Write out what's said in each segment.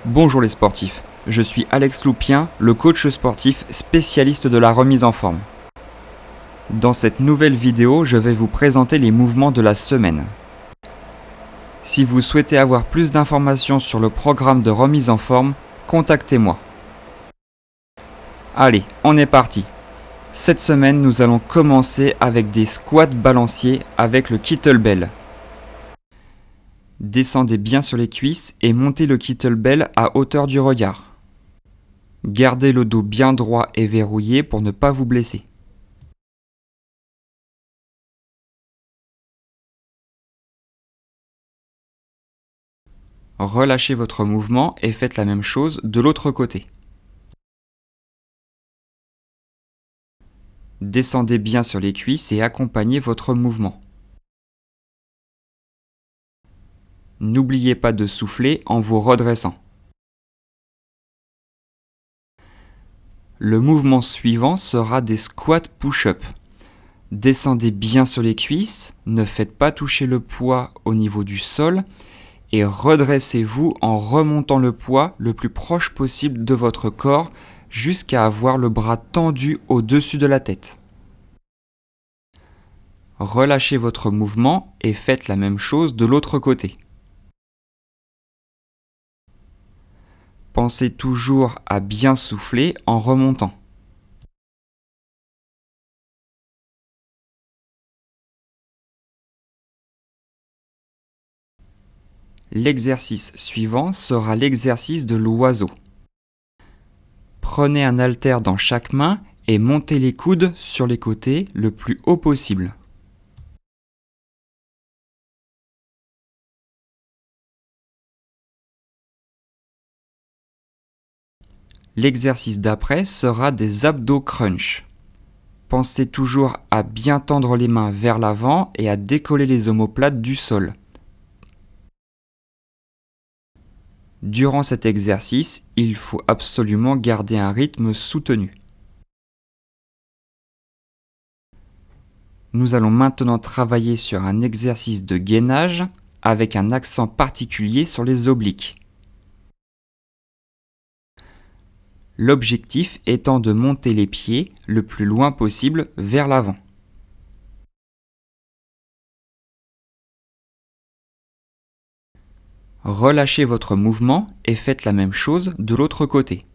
Bonjour les sportifs, je suis Alex Loupien, le coach sportif spécialiste de la remise en forme. Dans cette nouvelle vidéo, je vais vous présenter les mouvements de la semaine. Si vous souhaitez avoir plus d'informations sur le programme de remise en forme, contactez-moi. Allez, on est parti. Cette semaine, nous allons commencer avec des squats balanciers avec le kettlebell. Descendez bien sur les cuisses et montez le kettlebell à hauteur du regard. Gardez le dos bien droit et verrouillé pour ne pas vous blesser. Relâchez votre mouvement et faites la même chose de l'autre côté. Descendez bien sur les cuisses et accompagnez votre mouvement. N'oubliez pas de souffler en vous redressant. Le mouvement suivant sera des squats push-up. Descendez bien sur les cuisses, ne faites pas toucher le poids au niveau du sol et redressez-vous en remontant le poids le plus proche possible de votre corps jusqu'à avoir le bras tendu au-dessus de la tête. Relâchez votre mouvement et faites la même chose de l'autre côté. Pensez toujours à bien souffler en remontant. L'exercice suivant sera l'exercice de l'oiseau. Prenez un haltère dans chaque main et montez les coudes sur les côtés le plus haut possible. L'exercice d'après sera des abdos crunch. Pensez toujours à bien tendre les mains vers l'avant et à décoller les omoplates du sol. Durant cet exercice, il faut absolument garder un rythme soutenu. Nous allons maintenant travailler sur un exercice de gainage avec un accent particulier sur les obliques. L'objectif étant de monter les pieds le plus loin possible vers l'avant. Relâchez votre mouvement et faites la même chose de l'autre côté.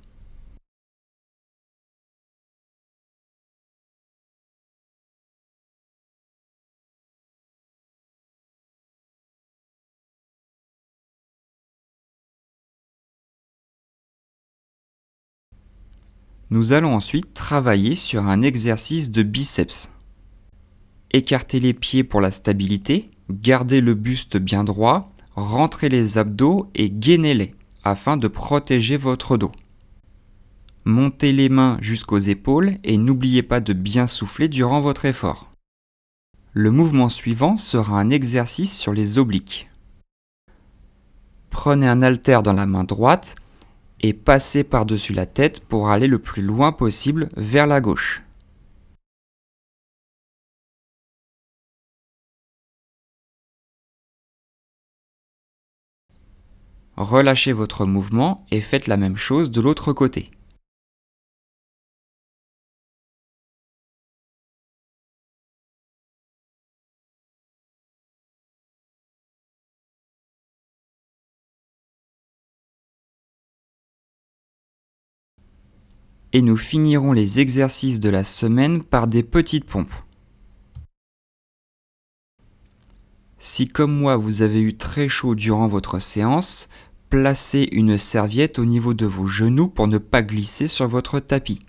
Nous allons ensuite travailler sur un exercice de biceps. Écartez les pieds pour la stabilité, gardez le buste bien droit, rentrez les abdos et gainez-les afin de protéger votre dos. Montez les mains jusqu'aux épaules et n'oubliez pas de bien souffler durant votre effort. Le mouvement suivant sera un exercice sur les obliques. Prenez un haltère dans la main droite et passez par-dessus la tête pour aller le plus loin possible vers la gauche. Relâchez votre mouvement et faites la même chose de l'autre côté. Et nous finirons les exercices de la semaine par des petites pompes. Si comme moi vous avez eu très chaud durant votre séance, placez une serviette au niveau de vos genoux pour ne pas glisser sur votre tapis.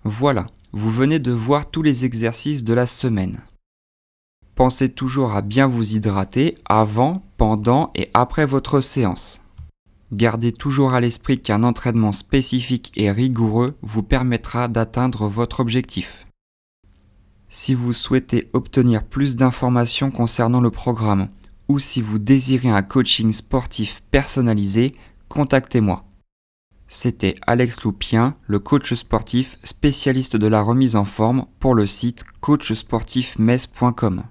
Voilà, vous venez de voir tous les exercices de la semaine. Pensez toujours à bien vous hydrater avant, pendant et après votre séance. Gardez toujours à l'esprit qu'un entraînement spécifique et rigoureux vous permettra d'atteindre votre objectif. Si vous souhaitez obtenir plus d'informations concernant le programme ou si vous désirez un coaching sportif personnalisé, contactez-moi. C'était Alex Loupien, le coach sportif spécialiste de la remise en forme pour le site coachsportifmetz.com.